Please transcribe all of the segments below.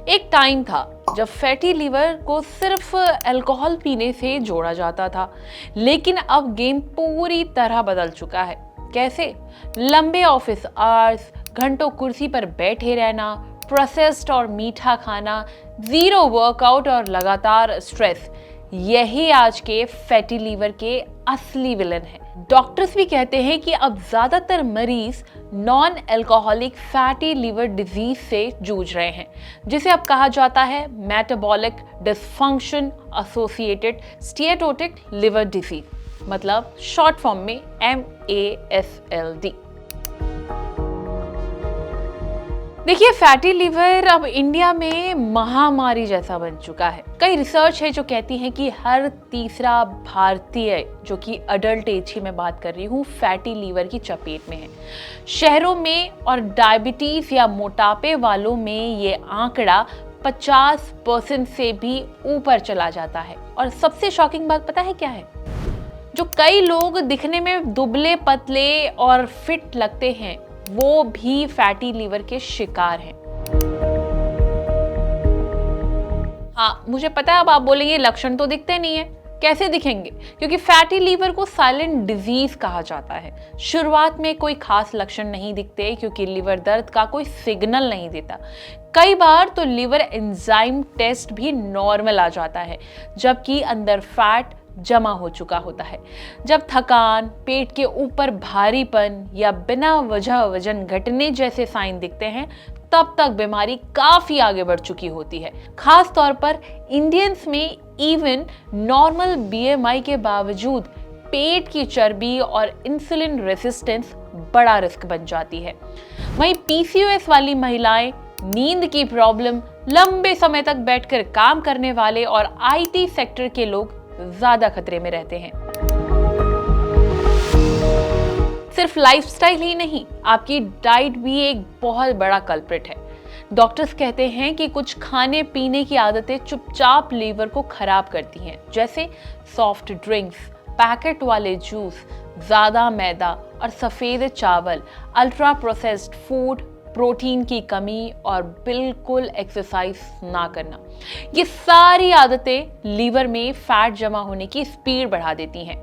एक टाइम था जब फैटी लीवर को सिर्फ अल्कोहल पीने से जोड़ा जाता था, लेकिन अब गेम पूरी तरह बदल चुका है। कैसे? लंबे ऑफिस आवर्स, घंटों कुर्सी पर बैठे रहना, प्रोसेस्ड और मीठा खाना, जीरो वर्कआउट और लगातार स्ट्रेस, यही आज के फैटी लीवर के असली विलन है। डॉक्टर्स भी कहते हैं कि अब ज्यादातर मरीज non alcoholic fatty liver disease से जूझ रहे हैं, जिसे अब कहा जाता है metabolic dysfunction associated steatotic liver disease, मतलब शॉर्ट फॉर्म में MASLD। देखिए, फैटी लिवर अब इंडिया में महामारी जैसा बन चुका है। कई रिसर्च है जो कहती है कि हर तीसरा भारतीय, जो कि अडल्ट एज की मैं बात कर रही हूँ, फैटी लिवर की चपेट में है। शहरों में और डायबिटीज या मोटापे वालों में ये आंकड़ा 50% से भी ऊपर चला जाता है। और सबसे शॉकिंग बात पता है क्या है? जो कई लोग दिखने में दुबले पतले और फिट लगते हैं, वो भी फैटी लीवर के शिकार हैं। हाँ, मुझे पता है अब आप बोलेंगे लक्षण तो दिखते नहीं है। कैसे दिखेंगे? क्योंकि फैटी लीवर को साइलेंट डिजीज कहा जाता है। शुरुआत में कोई खास लक्षण नहीं दिखते क्योंकि लिवर दर्द का कोई सिग्नल नहीं देता। कई बार तो लिवर एंजाइम टेस्ट भी नॉर्मल आ जाता है, जबकि अंदर फैट जमा हो चुका होता है। जब थकान, पेट के ऊपर भारीपन या बिना वजह वजन घटने जैसे साइन दिखते हैं, तब तक बीमारी काफी आगे बढ़ चुकी होती है। खास तौर पर इंडियंस में इवन नॉर्मल BMI के बावजूद पेट की चर्बी और इंसुलिन रेजिस्टेंस बड़ा रिस्क बन जाती है। वहीं PCOS वाली महिलाएं, नींद की प्रॉब्लम, लंबे समय तक बैठकर काम करने वाले और IT सेक्टर के लोग ज्यादा खतरे में रहते हैं। सिर्फ लाइफस्टाइल ही नहीं, आपकी डाइट भी एक बहुत बड़ा कल्प्रिट है। डॉक्टर्स कहते हैं कि कुछ खाने पीने की आदतें चुपचाप लीवर को खराब करती हैं, जैसे सॉफ्ट ड्रिंक्स, पैकेट वाले जूस, ज्यादा मैदा और सफेद चावल, अल्ट्रा प्रोसेस्ड फूड, प्रोटीन की कमी और बिल्कुल एक्सरसाइज ना करना। ये सारी आदतें लीवर में फैट जमा होने की स्पीड बढ़ा देती हैं।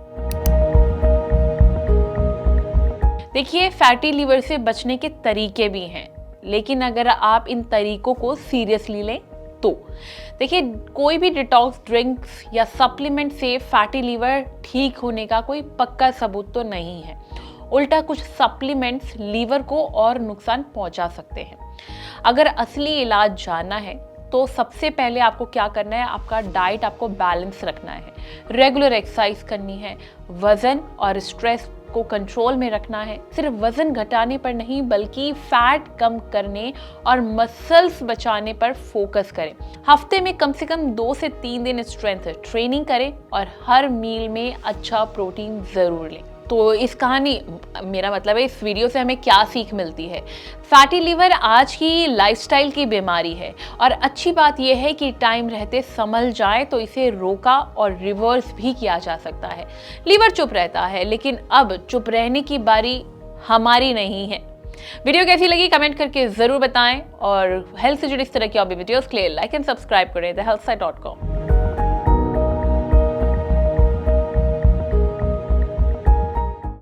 देखिए, फैटी लीवर से बचने के तरीके भी हैं, लेकिन अगर आप इन तरीकों को सीरियसली लें तो देखिए, कोई भी डिटॉक्स ड्रिंक्स या सप्लीमेंट से फैटी लीवर ठीक होने का कोई पक्का सबूत तो नहीं है। उल्टा कुछ सप्लीमेंट्स लीवर को और नुकसान पहुंचा सकते हैं। अगर असली इलाज जानना है तो सबसे पहले आपको क्या करना है? आपका डाइट आपको बैलेंस रखना है, रेगुलर एक्सरसाइज करनी है, वजन और स्ट्रेस को कंट्रोल में रखना है। सिर्फ वजन घटाने पर नहीं, बल्कि फैट कम करने और मसल्स बचाने पर फोकस करें। हफ्ते में कम से कम 2 से 3 दिन स्ट्रेंथ ट्रेनिंग करें और हर मील में अच्छा प्रोटीन जरूर लें। तो इस कहानी, मेरा मतलब है इस वीडियो से हमें क्या सीख मिलती है? फैटी लीवर आज की लाइफस्टाइल की बीमारी है और अच्छी बात यह है कि टाइम रहते संभल जाए तो इसे रोका और रिवर्स भी किया जा सकता है। लीवर चुप रहता है, लेकिन अब चुप रहने की बारी हमारी नहीं है। वीडियो कैसी लगी कमेंट करके जरूर बताएं और हेल्थ से जुड़ी इस तरह की और भी वीडियोस के लिए लाइक एंड सब्सक्राइब करें thehealthsite.com।